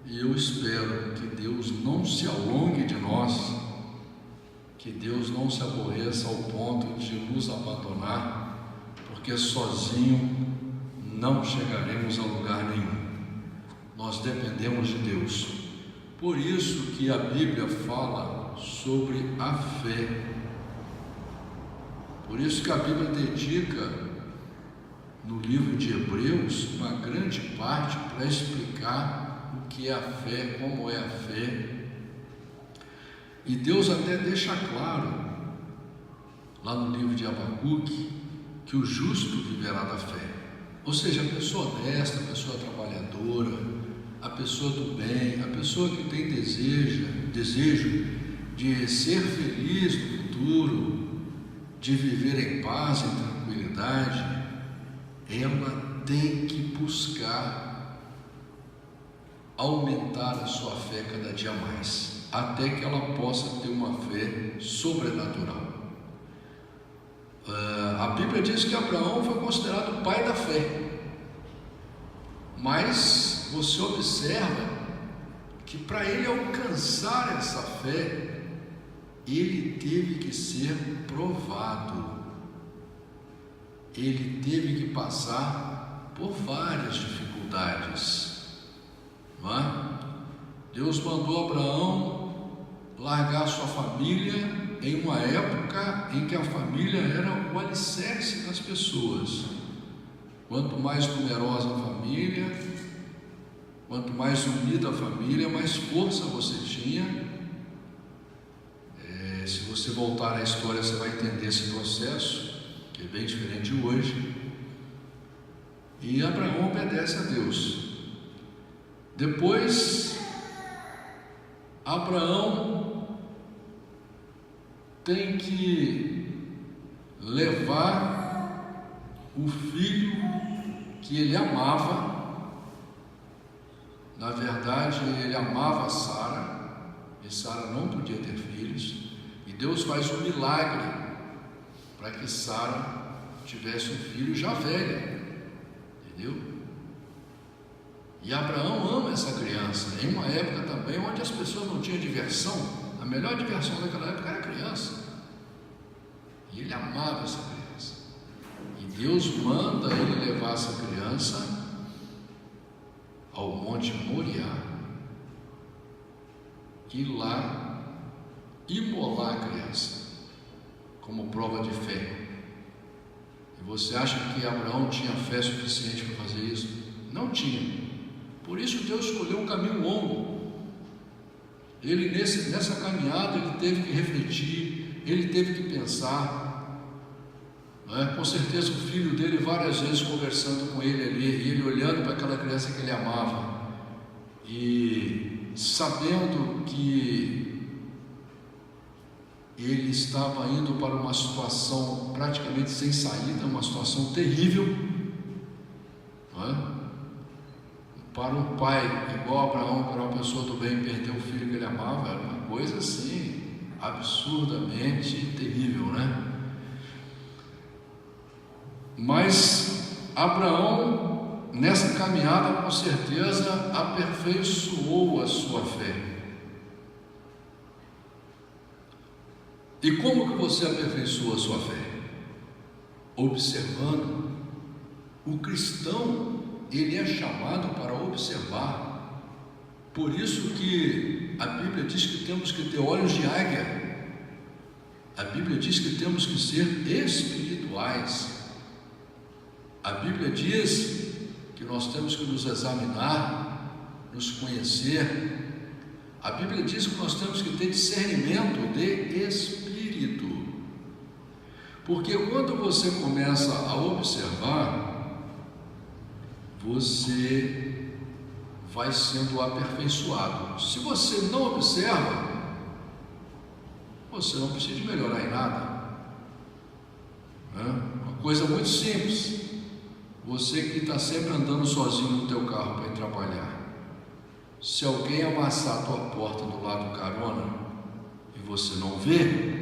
E eu espero que Deus não se alongue de nós, que Deus não se aborreça ao ponto de nos abandonar, porque sozinho não chegaremos a lugar nenhum. Nós dependemos de Deus. Por isso que a Bíblia fala sobre a fé. Por isso que a Bíblia dedica no livro de Hebreus uma grande parte para explicar o que é a fé, como é a fé. E Deus até deixa claro lá no livro de Abacuque que o justo viverá da fé. Ou seja, a pessoa honesta, a pessoa trabalhadora, a pessoa do bem, a pessoa que tem desejo de ser feliz no futuro, de viver em paz, em tranquilidade, ela tem que buscar aumentar a sua fé cada dia mais, até que ela possa ter uma fé sobrenatural. A Bíblia diz que Abraão foi considerado o pai da fé, mas você observa que para ele alcançar essa fé, ele teve que ser provado, ele teve que passar por várias dificuldades, não é? Deus mandou Abraão largar sua família em uma época em que a família era o alicerce das pessoas. Quanto mais numerosa a família, quanto mais unida a família, mais força você tinha. Se você voltar à história, você vai entender esse processo, que é bem diferente de hoje. E Abraão obedece a Deus. Depois, Abraão tem que levar o filho que ele amava. Na verdade, ele amava Sara, e Sara não podia ter filhos, e Deus faz um milagre para que Sara tivesse um filho já velha, entendeu? E Abraão ama essa criança, em uma época também onde as pessoas não tinham diversão. A melhor diversão daquela época era a criança, e ele amava essa criança, e Deus manda ele levar essa criança ao Monte Moriá e lá imolar a criança como prova de fé. E você acha que Abraão tinha fé suficiente para fazer isso? Não tinha. Por isso Deus escolheu um caminho longo. Ele nessa caminhada ele teve que refletir, ele teve que pensar, com certeza o filho dele várias vezes conversando com ele ali, e ele olhando para aquela criança que ele amava, e sabendo que ele estava indo para uma situação praticamente sem saída, uma situação terrível, para um pai igual Abraão, para uma pessoa do bem, perder o filho que ele amava, era uma coisa assim, absurdamente terrível, Mas Abraão, nessa caminhada, com certeza, aperfeiçoou a sua fé. E como que você aperfeiçoa a sua fé? Observando. O cristão, ele é chamado para observar. Por isso que a Bíblia diz que temos que ter olhos de águia. A Bíblia diz que temos que ser espirituais. A Bíblia diz que nós temos que nos examinar, nos conhecer. A Bíblia diz que nós temos que ter discernimento de espírito. Porque quando você começa a observar, você vai sendo aperfeiçoado. Se você não observa, você não precisa melhorar em nada. Uma coisa muito simples. Você que está sempre andando sozinho no teu carro para ir trabalhar, se alguém amassar a tua porta do lado do carona e você não vê,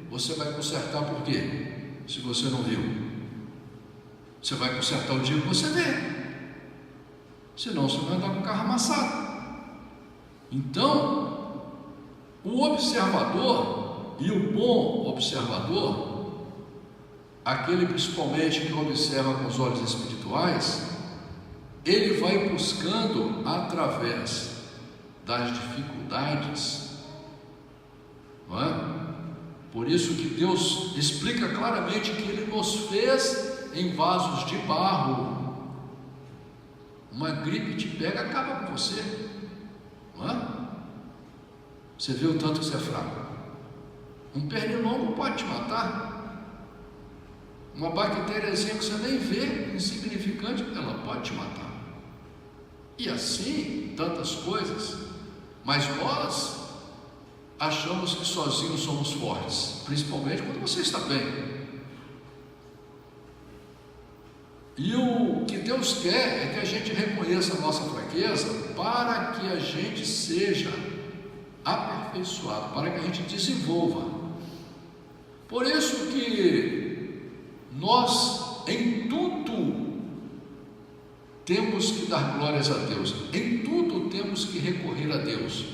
você vai consertar por quê? Se você não viu, você vai consertar o dia que você vê, senão você vai andar com o carro amassado. Então, o observador e o bom observador, aquele principalmente que observa com os olhos espirituais, ele vai buscando através das dificuldades, não é? Por isso que Deus explica claramente que Ele nos fez em vasos de barro. Uma gripe te pega, acaba com você, não é? Você vê o tanto que você é fraco. Um pernilongo pode te matar. Uma bactériazinha que você nem vê, insignificante, ela pode te matar. E assim, tantas coisas. Mas nós achamos que sozinhos somos fortes, principalmente quando você está bem. E o que Deus quer é que a gente reconheça a nossa fraqueza para que a gente seja aperfeiçoado, para que a gente desenvolva. Por isso que nós em tudo temos que dar glórias a Deus, em tudo temos que recorrer a Deus.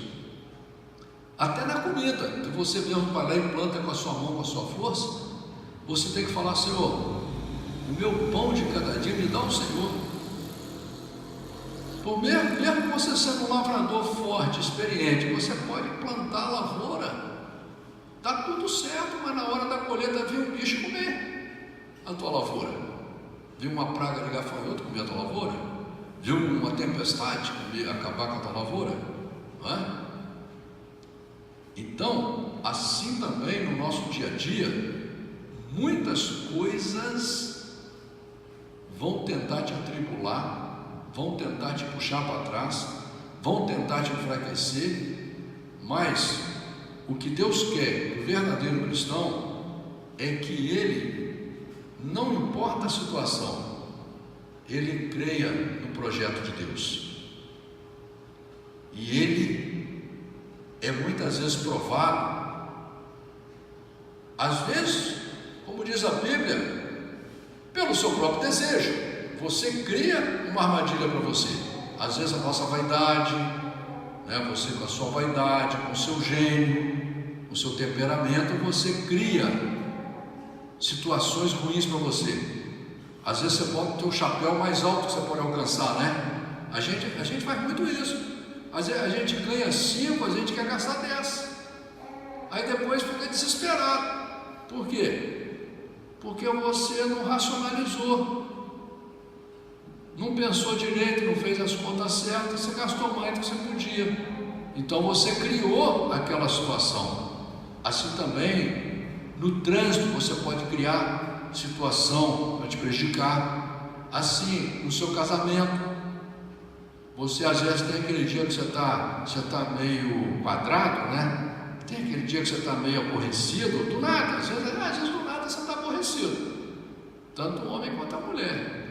Até na comida, que você mesmo vai lá e planta com a sua mão, com a sua força, você tem que falar: Senhor, o meu pão de cada dia me dá o Senhor. Por mesmo você sendo um lavrador forte, experiente, você pode plantar a lavoura, está tudo certo, mas na hora da colheita vem um bicho comer a tua lavoura. Viu uma praga de gafanhoto comer a tua lavoura? Viu uma tempestade acabar com a tua lavoura? Não é? Então, assim também no nosso dia a dia, muitas coisas vão tentar te atribular, vão tentar te puxar para trás, vão tentar te enfraquecer, mas o que Deus quer do verdadeiro cristão é que ele, não importa a situação, ele creia no projeto de Deus. E ele é muitas vezes provado, às vezes, como diz a Bíblia, pelo seu próprio desejo. Você cria uma armadilha para você. Às vezes a nossa vaidade, né? Você com a sua vaidade, com o seu gênio, com o seu temperamento, você cria situações ruins para você. Às vezes você bota o teu chapéu mais alto que você pode alcançar, né? A gente faz muito isso. A gente ganha 5, a gente quer gastar 10. Aí depois fica desesperado. Por quê? Porque você não racionalizou, não pensou direito, não fez as contas certas, você gastou mais do que você podia. Então você criou aquela situação. Assim também, no trânsito você pode criar situação para te prejudicar. Assim, no seu casamento, você às vezes tem aquele dia que você está meio quadrado, né? Tem aquele dia que você está meio aborrecido, do nada, às vezes do nada você está aborrecido, tanto o homem quanto a mulher.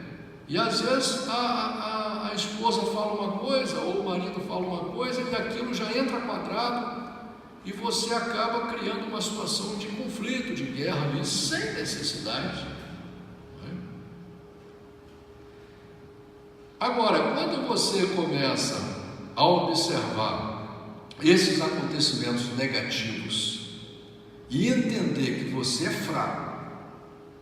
E às vezes a esposa fala uma coisa, ou o marido fala uma coisa, e aquilo já entra quadrado, e você acaba criando uma situação de conflito, de guerra ali, sem necessidade. Agora, quando você começa a observar esses acontecimentos negativos e entender que você é fraco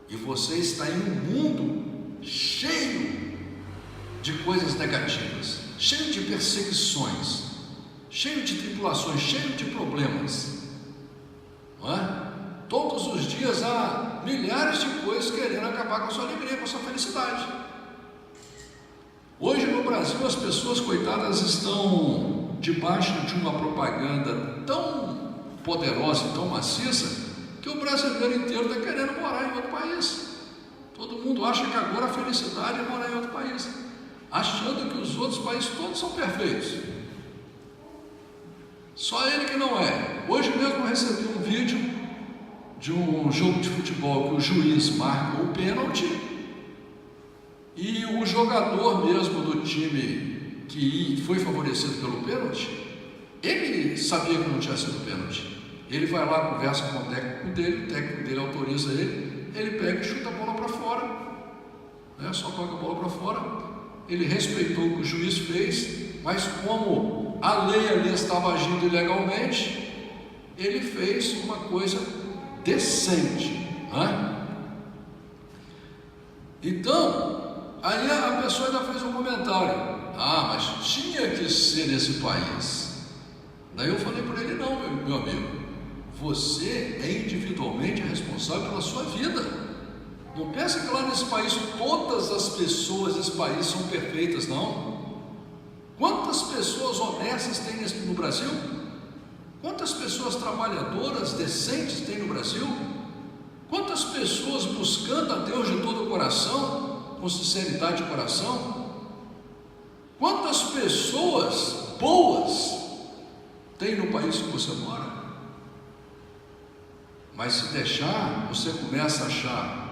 e você está em um mundo cheio de coisas negativas, cheio de perseguições, cheio de tribulações, cheio de problemas, não é? Todos os dias há milhares de coisas querendo acabar com a sua alegria, com a sua felicidade. Hoje no Brasil as pessoas coitadas estão debaixo de uma propaganda tão poderosa e tão maciça que o brasileiro inteiro está querendo morar em outro país. Todo mundo acha que agora a felicidade é morar em outro país, achando que os outros países todos são perfeitos. Só ele que não é. Hoje mesmo eu recebi um vídeo de um jogo de futebol que o juiz marca o pênalti e o jogador mesmo do time que foi favorecido pelo pênalti, ele sabia que não tinha sido pênalti. Ele vai lá, conversa com o técnico dele autoriza ele pega e chuta a bola para fora, né? Só toca a bola para fora. Ele respeitou o que o juiz fez, mas como como a lei ali estava agindo ilegalmente, ele fez uma coisa decente, né? Então, aí a pessoa ainda fez um comentário: ah, mas tinha que ser nesse país. Daí eu falei para ele: não, meu amigo, você é individualmente responsável pela sua vida. Não pensa que lá nesse país todas as pessoas desse país são perfeitas, não. Quantas pessoas honestas tem no Brasil? Quantas pessoas trabalhadoras, decentes tem no Brasil? Quantas pessoas buscando a Deus de todo o coração, com sinceridade de coração? Quantas pessoas boas tem no país que você mora? Mas se deixar, você começa a achar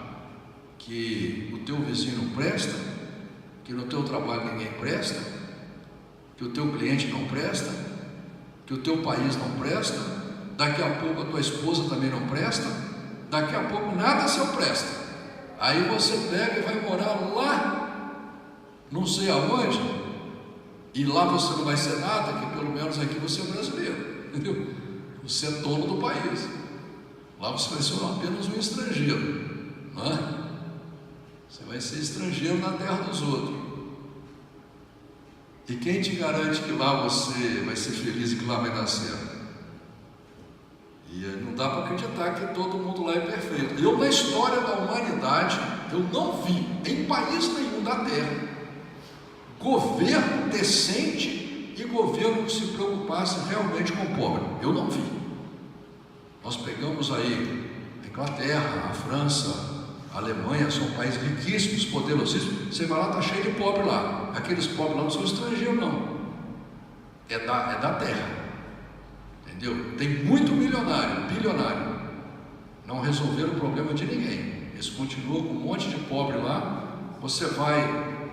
que o teu vizinho não presta, que no teu trabalho ninguém presta, que o teu cliente não presta, que o teu país não presta, daqui a pouco a tua esposa também não presta, daqui a pouco nada se presta. Aí você pega e vai morar lá, não sei aonde, e lá você não vai ser nada, que pelo menos aqui você é brasileiro, entendeu? Você é dono do país. Lá você vai ser apenas um estrangeiro, não é? Você vai ser estrangeiro na terra dos outros. E quem te garante que lá você vai ser feliz e que lá vai dar certo? E não dá para acreditar que todo mundo lá é perfeito. Eu, na história da humanidade, eu não vi em país nenhum da terra governo decente e governo que se preocupasse realmente com o pobre. Eu não vi. Nós pegamos aí a Inglaterra, a França, a Alemanha, são países riquíssimos, poderosíssimos. Você vai lá, está cheio de pobre lá. Aqueles pobres lá não são estrangeiros, não. É da terra. Entendeu? Tem muito milionário, bilionário. Não resolveram o problema de ninguém. Eles continuam com um monte de pobre lá. Você vai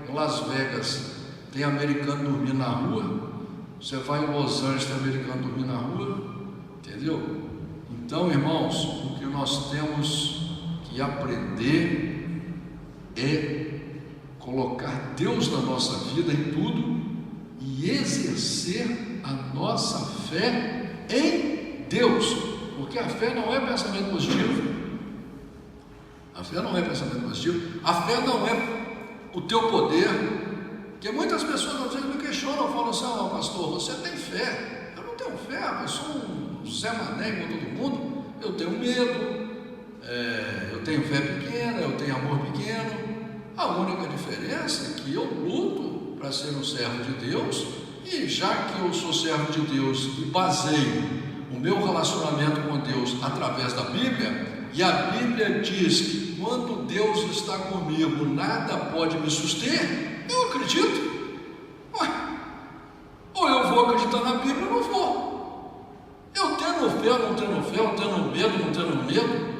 em Las Vegas, tem americano dormindo na rua. Você vai em Los Angeles, tem americano dormindo na rua. Entendeu? Então, irmãos, o que nós temos que aprender é colocar Deus na nossa vida em tudo e exercer a nossa fé em Deus, porque a fé não é pensamento positivo. A fé não é pensamento positivo. A fé não é o teu poder, porque muitas pessoas às vezes me questionam, falam assim: ah, pastor, você tem fé? Eu não tenho fé, eu sou um Zé Mané igual todo mundo. Eu tenho medo, eu tenho fé pequena, eu tenho amor pequeno. A única diferença é que eu luto para ser um servo de Deus, e já que eu sou servo de Deus e baseio o meu relacionamento com Deus através da Bíblia, e a Bíblia diz que quando Deus está comigo, nada pode me suster, eu acredito. Ou eu vou acreditar na Bíblia ou não vou. Eu tendo fé, não tendo fé, eu tendo medo, não tendo medo.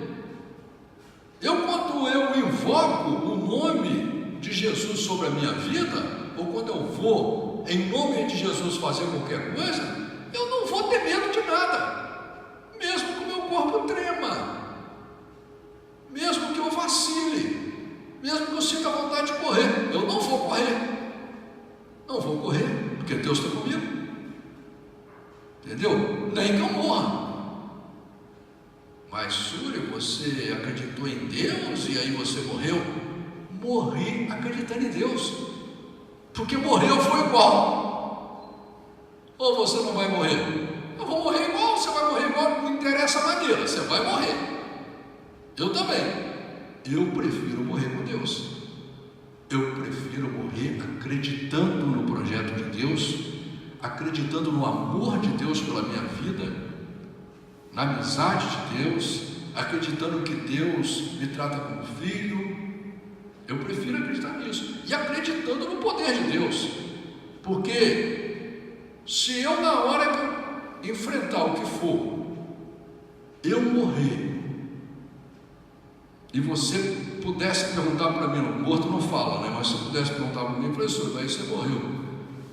Quando eu invoco o nome de Jesus sobre a minha vida, ou quando eu vou em nome de Jesus fazer qualquer coisa, eu não vou ter medo de nada, mesmo que o meu corpo trema, mesmo que eu vacile, mesmo que eu sinta vontade de correr, eu não vou correr. Não vou correr, porque Deus está comigo. Entendeu? Nem que eu morra. Mas, Súrio, você acreditou em Deus e aí você morreu? Morri acreditando em Deus, porque morrer eu vou igual. Ou você não vai morrer? Eu vou morrer igual, você vai morrer igual, não interessa a maneira, você vai morrer. Eu também. Eu prefiro morrer com Deus. Eu prefiro morrer acreditando no projeto de Deus, acreditando no amor de Deus pela minha vida, na amizade de Deus, acreditando que Deus me trata como filho. Eu prefiro acreditar nisso, e acreditando no poder de Deus, porque se eu, na hora que eu enfrentar o que for, eu morrer, e você pudesse perguntar para mim, o morto não fala, né? Mas se pudesse perguntar para mim, professor, daí você morreu.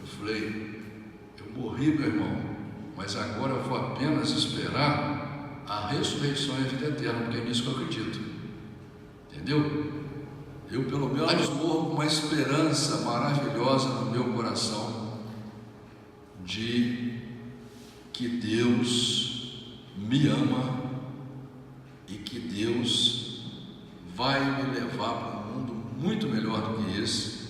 Eu falei: eu morri, meu irmão, mas agora eu vou apenas esperar a ressurreição e a vida eterna, porque é nisso que eu acredito. Entendeu? Eu pelo menos morro com uma esperança maravilhosa no meu coração de que Deus me ama e que Deus vai me levar para um mundo muito melhor do que esse,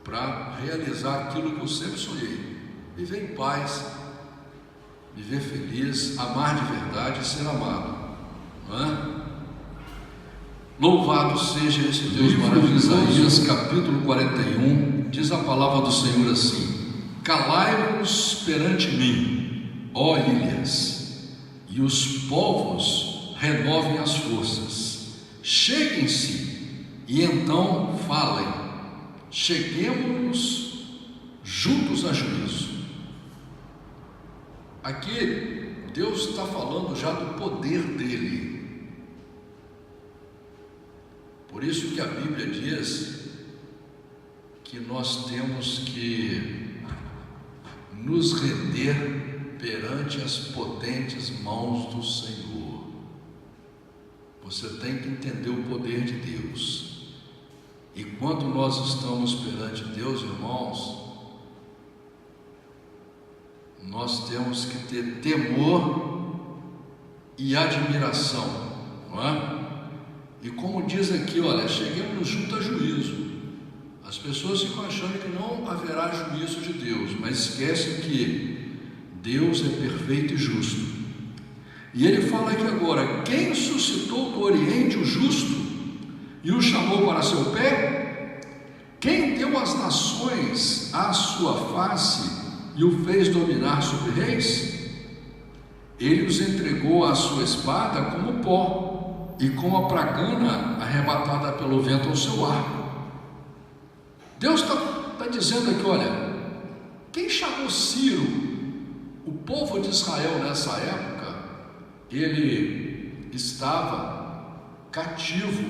para realizar aquilo que eu sempre sonhei: viver em paz, viver feliz, amar de verdade e ser amado, não é? Louvado seja esse Deus maravilhoso. Isaías capítulo 41, diz a palavra do Senhor assim: calai-vos perante mim, ó ilhas, e os povos renovem as forças. Cheguem-se e então falem, cheguemos juntos a juízo. Aqui Deus está falando já do poder dele. Por isso que a Bíblia diz que nós temos que nos render perante as potentes mãos do Senhor. Você tem que entender o poder de Deus. E quando nós estamos perante Deus, irmãos, nós temos que ter temor e admiração, não é? E como diz aqui, olha, cheguemos junto a juízo. As pessoas ficam achando que não haverá juízo de Deus, mas esquecem que Deus é perfeito e justo. E ele fala aqui agora: quem suscitou do Oriente o justo e o chamou para seu pé? Quem deu as nações à sua face e o fez dominar sobre reis? Ele os entregou à sua espada como pó, e como a pragana arrebatada pelo vento ao seu arco. Deus está dizendo aqui, olha, quem chamou Ciro, o povo de Israel nessa época, ele estava cativo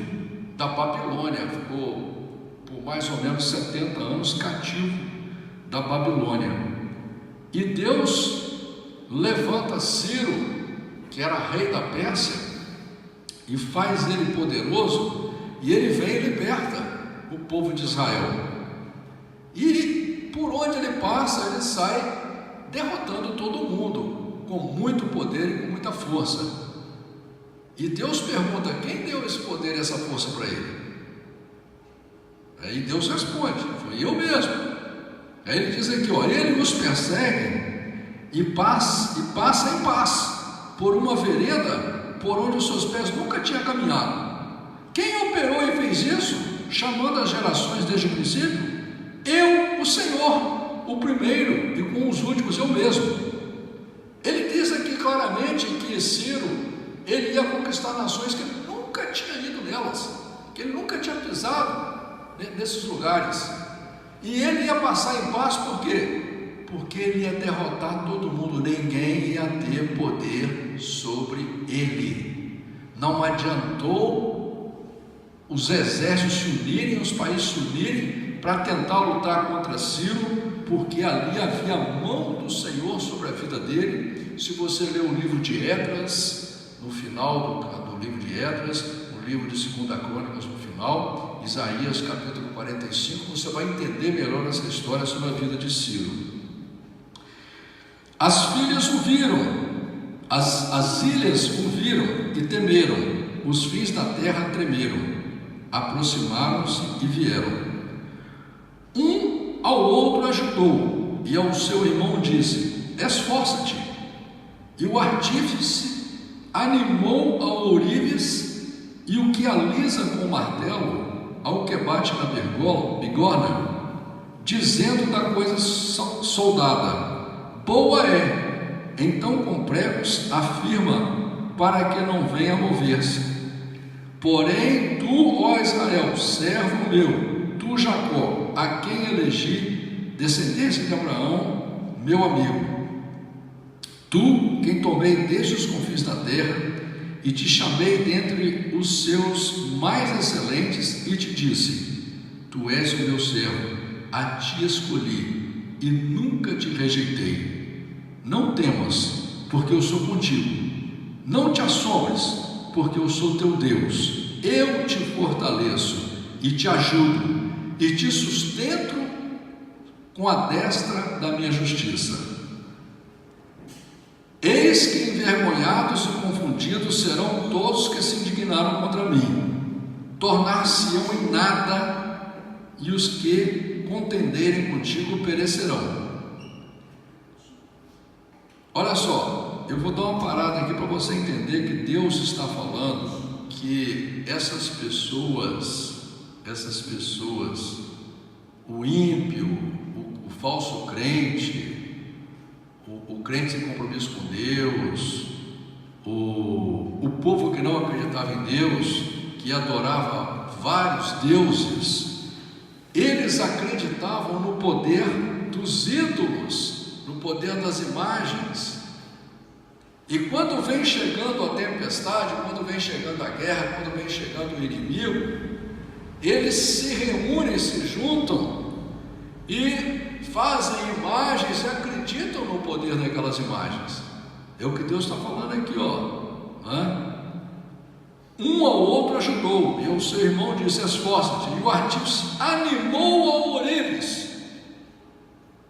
da Babilônia, ficou por mais ou menos 70 anos cativo da Babilônia. E Deus levanta Ciro, que era rei da Pérsia, e faz ele poderoso, e ele vem e liberta o povo de Israel. E por onde ele passa, ele sai derrotando todo mundo, com muito poder e com muita força. E Deus pergunta: quem deu esse poder e essa força para ele? Aí Deus responde: foi eu mesmo. Aí ele diz aqui, ó, ele os persegue e passa em paz por uma vereda por onde os seus pés nunca tinham caminhado. Quem operou e fez isso, chamando as gerações desde o princípio? Eu, o Senhor, o primeiro, e com os últimos eu mesmo. Ele diz aqui claramente que Ciro, ele ia conquistar nações que ele nunca tinha ido nelas, que ele nunca tinha pisado nesses lugares. E ele ia passar em paz, por quê? Porque ele ia derrotar todo mundo, ninguém ia ter poder sobre ele. Não adiantou os exércitos se unirem, os países se unirem para tentar lutar contra Ciro, porque ali havia a mão do Senhor sobre a vida dele. Se você ler o livro de Esdras, no final do livro de Esdras, o livro de 2 Crônicas no final, Isaías capítulo 45, você vai entender melhor essa história sobre a vida de Ciro. As filhas o viram, as ilhas o viram e temeram, os fins da terra tremeram, aproximaram-se e vieram. Um ao outro ajudou, e ao seu irmão disse: esforça-te. E o artífice animou ao ourives, e o que alisa com o martelo, ao que bate na bigorna, dizendo da coisa soldada: boa é. Então com pregos afirma, para que não venha mover-se. Porém tu, ó Israel, servo meu, tu Jacó, a quem elegi, descendência de Abraão, meu amigo, tu, quem tomei desde os confins da terra, e te chamei dentre os seus mais excelentes, e te disse: tu és o meu servo, a ti escolhi, e nunca te rejeitei. Não temas, porque eu sou contigo. Não te assombres, porque eu sou teu Deus. Eu te fortaleço e te ajudo, e te sustento com a destra da minha justiça. Eis que envergonhados e confundidos serão todos que se indignaram contra mim, tornar-se-ão em nada, e os que contenderem contigo perecerão. Olha só, eu vou dar uma parada aqui para você entender que Deus está falando que essas pessoas, o ímpio, o falso crente, o crente sem compromisso com Deus, o povo que não acreditava em Deus, que adorava vários deuses, eles acreditavam no poder dos ídolos, no poder das imagens. E quando vem chegando a tempestade, quando vem chegando a guerra, quando vem chegando o inimigo, eles se reúnem, se juntam e fazem imagens e acreditam no poder daquelas imagens. É o que Deus está falando aqui, ó, né? Um ao outro ajudou, e o seu irmão disse: esforça-te. E o artífice animou ao ourives,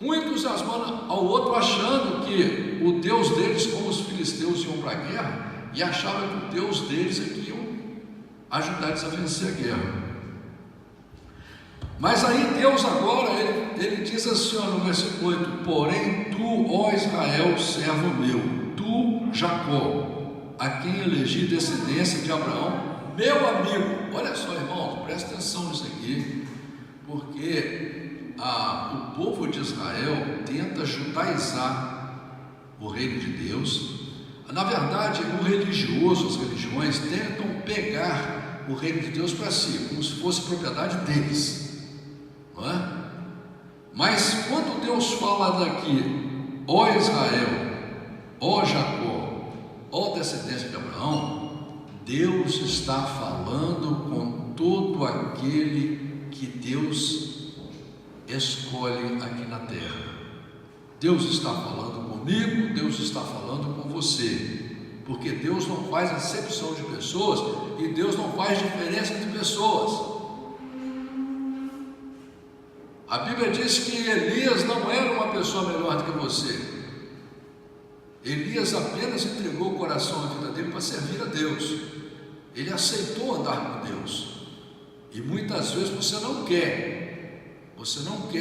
um entusiasmando ao outro, achando que o Deus deles, como os filisteus iam para a guerra, e achava que o Deus deles é que iam ajudar eles a vencer a guerra. Mas aí Deus agora, ele diz assim, ó, no versículo 8: porém tu, ó Israel, servo meu, tu, Jacó, a quem elegi descendência de Abraão, meu amigo. Olha só, irmãos, presta atenção nisso aqui, porque o povo de Israel tenta judaizar o reino de Deus. Na verdade, o religioso, as religiões tentam pegar o reino de Deus para si, como se fosse propriedade deles. Não é? Mas quando Deus fala daqui, ó Israel, ó Jacó, ó descendência de Abraão, Deus está falando com todo aquele que Deus escolhe aqui na terra. Deus está falando comigo, Deus está falando com você, porque Deus não faz acepção de pessoas e Deus não faz diferença entre pessoas. A Bíblia diz que Elias não era uma pessoa melhor do que você. Elias apenas entregou o coração da vida dele para servir a Deus. Ele aceitou andar com Deus. E muitas vezes você não quer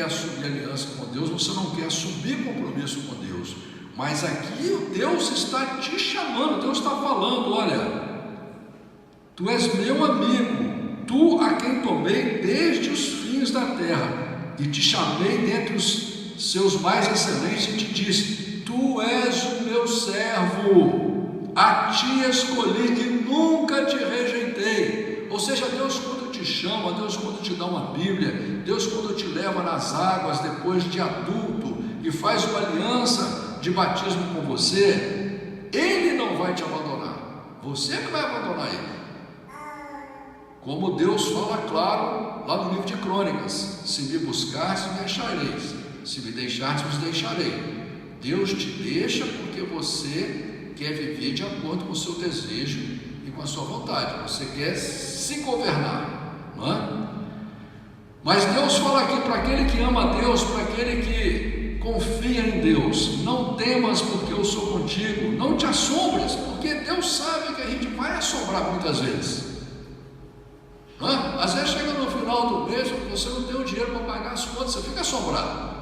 assumir aliança com Deus, você não quer assumir compromisso com Deus. Mas aqui o Deus está te chamando, Deus está falando: olha, tu és meu amigo, tu a quem tomei desde os fins da terra, e te chamei dentre os seus mais excelentes, e te disse: tu és o meu servo, a ti escolhi e nunca te rejeitei. Ou seja, Deus quando te chama, Deus quando te dá uma Bíblia, Deus quando te leva nas águas depois de adulto e faz uma aliança de batismo com você, Ele não vai te abandonar, você que vai abandonar Ele. Como Deus fala claro lá no livro de Crônicas: se me buscares, me achareis, se me deixares, vos deixarei. Deus te deixa porque você quer viver de acordo com o seu desejo e com a sua vontade, você quer se governar, não é? Mas Deus fala aqui para aquele que ama a Deus, para aquele que confia em Deus: não temas, porque eu sou contigo, não te assombres, porque Deus sabe que a gente vai assombrar muitas vezes. Às vezes chega no final do mês, você não tem o dinheiro para pagar as contas, você fica assombrado.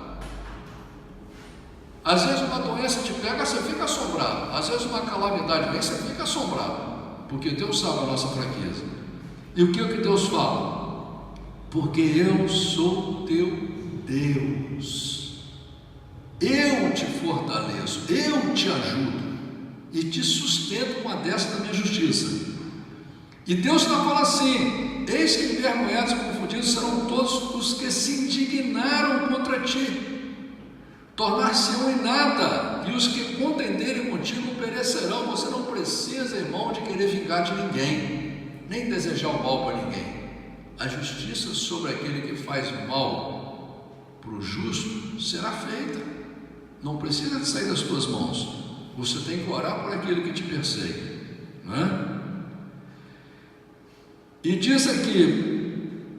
Às vezes uma doença te pega, você fica assombrado. Às vezes uma calamidade vem, você fica assombrado, porque Deus sabe a nossa fraqueza. E o que Deus fala? Porque eu sou teu Deus, eu te fortaleço, eu te ajudo e te sustento com a destra da minha justiça. E Deus está falando assim: eis que envergonhados e confundidos serão todos os que se indignaram contra ti, tornar-se-ão em nada, e os que contenderem contigo perecerão. Você não precisa, irmão, de querer vingar de ninguém, nem desejar o mal para ninguém. A justiça sobre aquele que faz mal para o justo será feita. Não precisa de sair das tuas mãos. Você tem que orar por aquele que te persegue, não é? E diz aqui: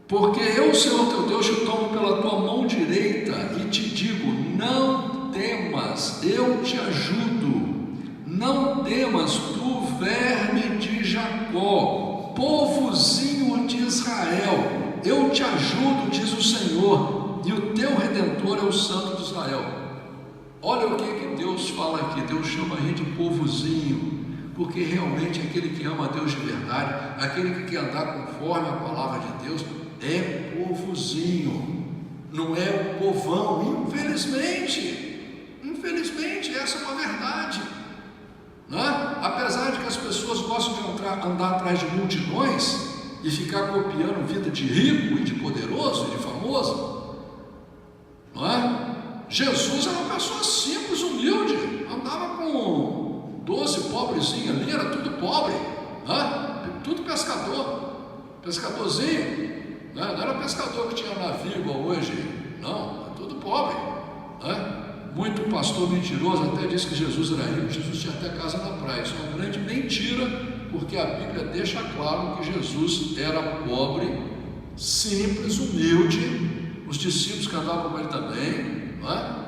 porque eu, Senhor teu Deus, te tomo pela tua mão direita e te digo: não temas, eu te ajudo. não temas, tu verme de Jacó, povozinho de Israel, eu te ajudo, diz o Senhor, e o teu Redentor é o Santo de Israel. Olha o que Deus fala aqui. Deus chama a gente de povozinho, porque realmente aquele que ama a Deus de verdade, aquele que quer andar conforme a palavra de Deus, é povozinho, não é o povão. Infelizmente, essa é uma verdade, não é? Apesar de que as pessoas gostam de andar atrás de multidões e ficar copiando vida de rico e de poderoso e de famoso, não é? Jesus era uma pessoa simples, humilde, andava com 12 pobrezinhos ali, era tudo pobre, né? Tudo pescadorzinho, né? Não era pescador que tinha navio igual hoje, não, era tudo pobre, né? Muito pastor mentiroso até disse que Jesus era rico, Jesus tinha até casa na praia. Isso é uma grande mentira, porque a Bíblia deixa claro que Jesus era pobre, simples, humilde, os discípulos que andavam com ele também, não é?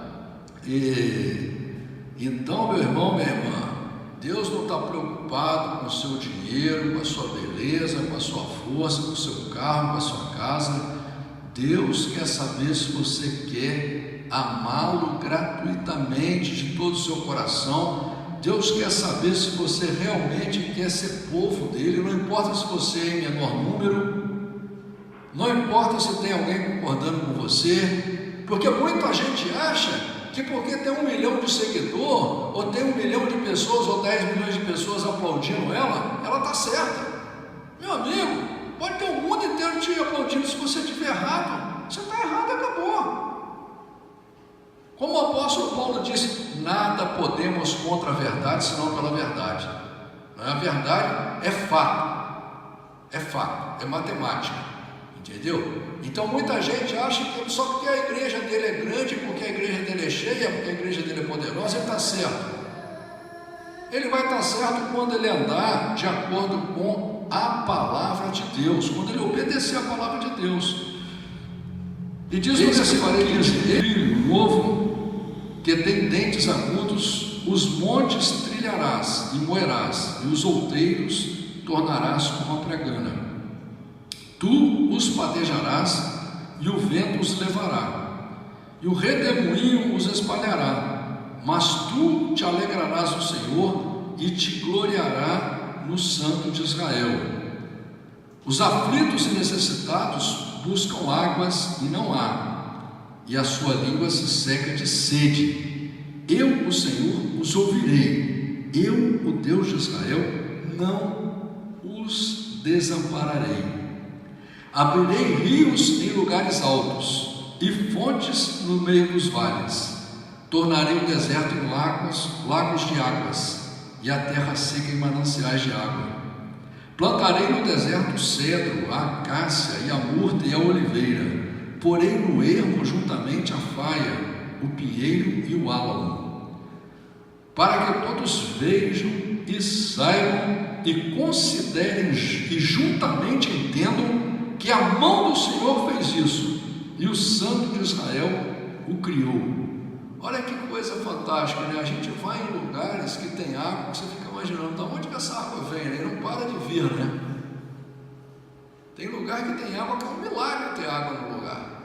Então, meu irmão, minha irmã, Deus não está preocupado com o seu dinheiro, com a sua beleza, com a sua força, com o seu carro, com a sua casa. Deus quer saber se você quer amá-lo gratuitamente de todo o seu coração. Deus quer saber se você realmente quer ser povo dele. Não importa se você é em menor número, não importa se tem alguém concordando com você, porque muita gente acha que porque tem 1 milhão de seguidor, ou tem 1 milhão de pessoas, ou 10 milhões de pessoas aplaudindo ela está certa. Meu amigo, pode ter o mundo inteiro te aplaudindo. Se você estiver errado, você está errado, acabou. Como o apóstolo Paulo disse, nada podemos contra a verdade, senão pela verdade. A verdade é fato, é matemática, entendeu? Então muita gente acha que só porque a igreja dele é grande, porque a igreja dele é cheia, porque a igreja dele é poderosa, ele está certo. Ele vai estar certo quando ele andar de acordo com a palavra de Deus, quando ele obedecer a palavra de Deus. E diz no versículo 15: filho novo, que tem dentes agudos, os montes trilharás e moerás, e os outeiros tornarás como a pregana. Tu os padejarás, e o vento os levará, e o redemoinho os espalhará, mas tu te alegrarás no Senhor, e te gloriará no Santo de Israel. Os aflitos e necessitados buscam águas e não há, e a sua língua se seca de sede. Eu, o Senhor, os ouvirei. Eu, o Deus de Israel, não os desampararei. Abrirei rios em lugares altos e fontes no meio dos vales. Tornarei o deserto em lagos de águas, e a terra seca em mananciais de água. Plantarei no deserto o cedro, a acácia e a murta e a oliveira. Porei no ermo juntamente a faia, o pinheiro e o álamo, para que todos vejam e saibam e considerem e juntamente entendam que a mão do Senhor fez isso e o Santo de Israel o criou. Olha que coisa fantástica, né? A gente vai em lugares que tem água, que você fica imaginando, de onde que essa água vem, né? E não para de vir, né? Tem lugar que tem água, que é um milagre ter água no lugar.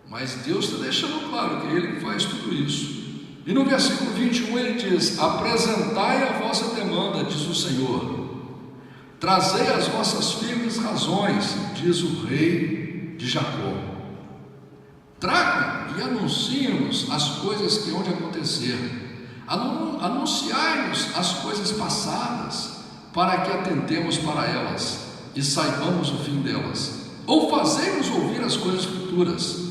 Mas Deus está deixando claro que Ele faz tudo isso. E no versículo 21 ele diz: apresentai a vossa demanda, diz o Senhor. Trazei as vossas firmes razões, diz o rei de Jacó. Tragam e anunciem-nos as coisas que hão de acontecer. Anunciai-nos as coisas passadas, para que atentemos para elas e saibamos o fim delas. Ou fazei-nos ouvir as coisas futuras.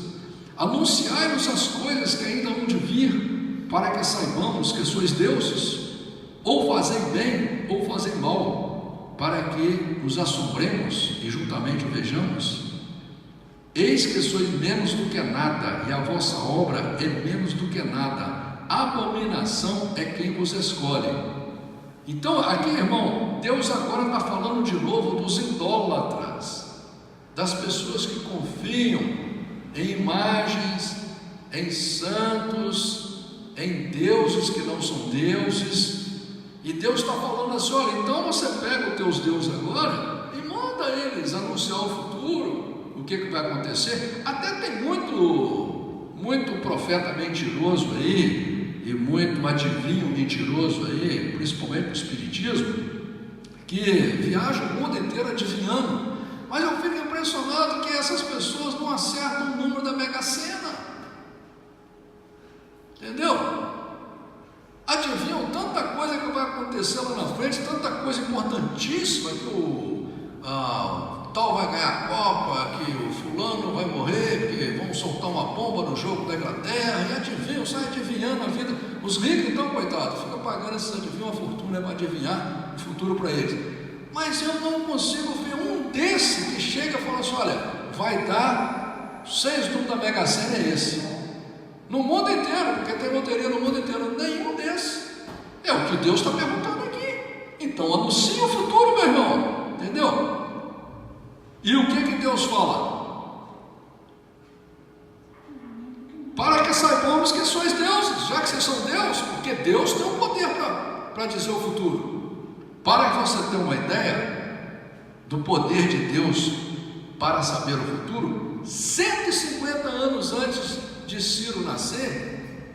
Anunciai-nos as coisas que ainda hão de vir, para que saibamos que sois deuses. Ou fazei bem, ou fazei mal, para que nos assombremos e juntamente o vejamos. Eis que sois menos do que nada, e a vossa obra é menos do que nada. Abominação é quem vos escolhe. Então, aqui, irmão, Deus agora está falando de novo dos idólatras, das pessoas que confiam em imagens, em santos, em deuses que não são deuses, E Deus está falando assim: olha, então você pega os teus deuses agora e manda eles anunciar o futuro, o que vai acontecer. Até tem muito profeta mentiroso aí, e muito adivinho mentiroso aí, principalmente no espiritismo, que viaja o mundo inteiro adivinhando. Mas eu fico impressionado que essas pessoas não acertam o número da Mega Sena. Entendeu? Adivinham tanta coisa que vai acontecer lá na frente, tanta coisa importantíssima, que o tal vai ganhar a Copa, que o fulano vai morrer, que vamos soltar uma bomba no jogo da Inglaterra, e adivinham, sai adivinhando a vida. Os ricos então, coitados, ficam pagando esses adivinhos uma fortuna para adivinhar o futuro para eles. Mas eu não consigo ver um desse que chega e fala assim: olha, vai dar 6 números da Mega Sena é esse. No mundo inteiro, porque tem loteria no mundo inteiro, nenhum desses. É o que Deus está perguntando aqui. Então anuncia o futuro, meu irmão, entendeu? E o que Deus fala? Para que saibamos que sois deuses, já que vocês são Deus, porque Deus tem o poder para dizer o futuro. Para que você tenha uma ideia do poder de Deus para saber o futuro, 150 anos antes de Ciro nascer,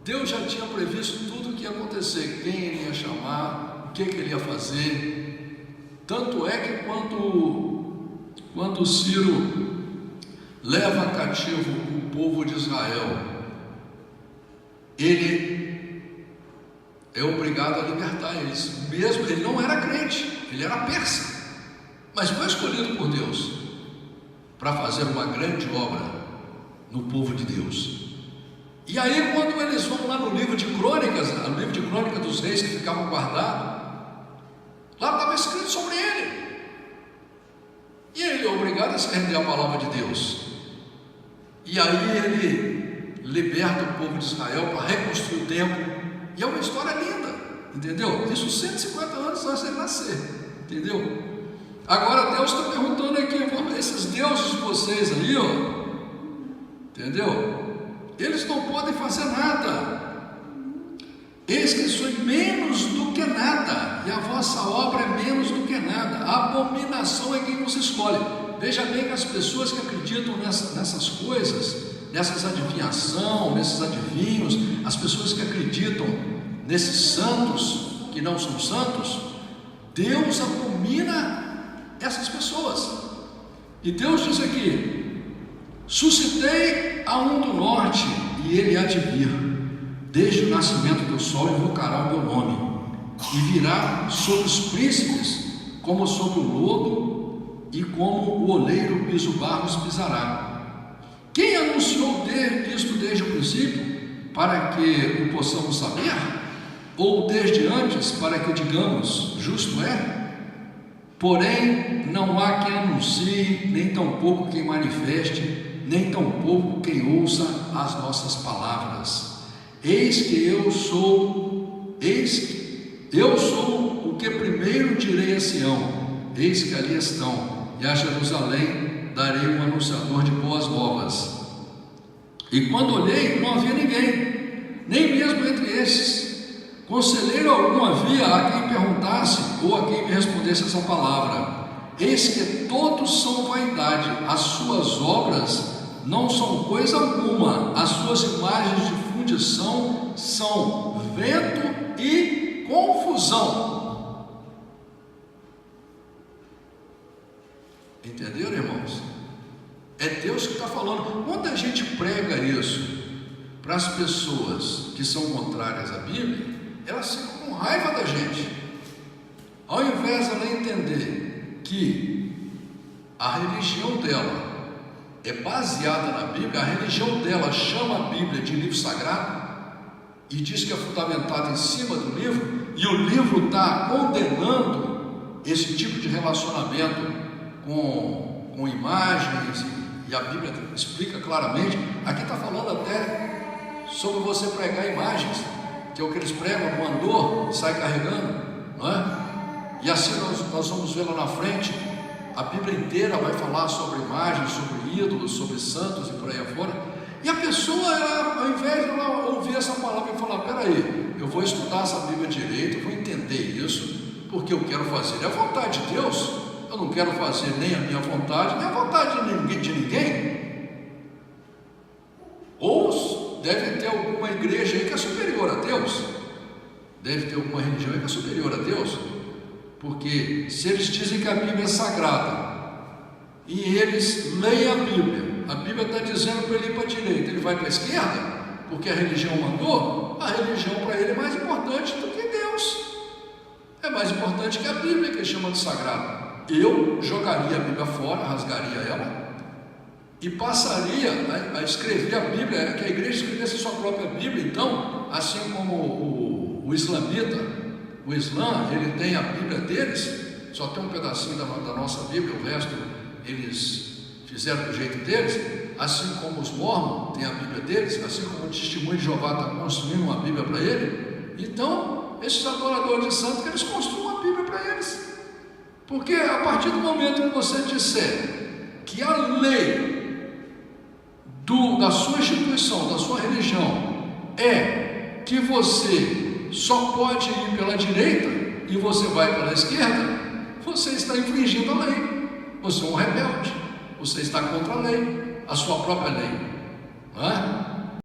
Deus já tinha previsto tudo o que ia acontecer, quem ele ia chamar, o que ele ia fazer. Tanto é que quando Ciro leva cativo o povo de Israel, ele é obrigado a libertar eles. Mesmo ele não era crente, ele era persa, mas foi escolhido por Deus para fazer uma grande obra no povo de Deus. E aí, quando eles vão lá no livro de Crônicas, no livro de Crônicas dos Reis, que ficavam guardados, lá estava escrito sobre ele. E ele é obrigado a se render à palavra de Deus. E aí ele liberta o povo de Israel para reconstruir o templo. E é uma história linda, entendeu? Isso 150 anos antes dele nascer, entendeu? Agora Deus está perguntando aqui: esses deuses de vocês aí, ó, entendeu? Eles não podem fazer nada. Eis que sois menos do que nada, e a vossa obra é menos do que nada. A abominação é quem nos escolhe. Veja bem que as pessoas que acreditam nessas coisas, nessas adivinhação, nesses adivinhos, as pessoas que acreditam nesses santos que não são santos, Deus abomina essas pessoas. E Deus diz aqui: suscitei a um do norte, e ele há de vir, desde o nascimento do sol invocará o meu nome, e virá sobre os príncipes como sobre o lodo, e como o oleiro pisa o barro os pisará. Quem anunciou isto desde o princípio, para que o possamos saber? Ou desde antes, para que digamos, justo é? Porém, não há quem anuncie, nem tampouco quem manifeste, nem tampouco quem ouça as nossas palavras. Eis que eu sou o que primeiro direi a Sião: eis que ali estão, e a Jerusalém darei um anunciador de boas novas. E quando olhei, não havia ninguém, nem mesmo entre esses. Conselheiro algum havia a quem perguntasse, ou a quem me respondesse essa palavra. Eis que todos são vaidade, as suas obras não são coisa alguma, as suas imagens de fundição são vento e confusão. Entenderam, irmãos? É Deus que está falando. Quando a gente prega isso para as pessoas que são contrárias à Bíblia, elas ficam com raiva da gente. Ao invés de ela entender que a religião dela é baseada na Bíblia, a religião dela chama a Bíblia de livro sagrado e diz que é fundamentada em cima do livro, e o livro está condenando esse tipo de relacionamento com imagens, e a Bíblia explica claramente. Aqui está falando até sobre você pregar imagens, que é o que eles pregam no andor, sai carregando, não é? E assim nós vamos ver lá na frente, a Bíblia inteira vai falar sobre imagens, sobre ídolos, sobre santos e por aí afora. E a pessoa, ela, ao invés de ela ouvir essa palavra e falar, peraí, eu vou estudar essa Bíblia direito, eu vou entender isso, porque eu quero fazer a vontade de Deus, eu não quero fazer nem a minha vontade, nem a vontade de ninguém. Ou deve ter alguma igreja aí que é superior a Deus, deve ter alguma religião aí que é superior a Deus, porque se eles dizem que a Bíblia é sagrada, e eles leem a Bíblia está dizendo para ele ir para a direita, ele vai para a esquerda, porque a religião mandou, a religião para ele é mais importante do que Deus, é mais importante que a Bíblia, que ele chama de sagrada. Eu jogaria a Bíblia fora, rasgaria ela, e passaria a escrever a Bíblia, que a igreja escrevesse a sua própria Bíblia. Então, assim como o islamita, o Islã, ele tem a Bíblia deles, só tem um pedacinho da nossa Bíblia, o resto eles fizeram do jeito deles, assim como os mormons têm a Bíblia deles, assim como o Testemunho de Jeová está construindo uma Bíblia para ele. Então, esses adoradores de santos, eles construam uma Bíblia para eles, porque a partir do momento que você disser que a lei da sua instituição, da sua religião, é que você só pode ir pela direita e você vai pela esquerda, você está infringindo a lei, você é um rebelde, você está contra a lei, a sua própria lei, não é?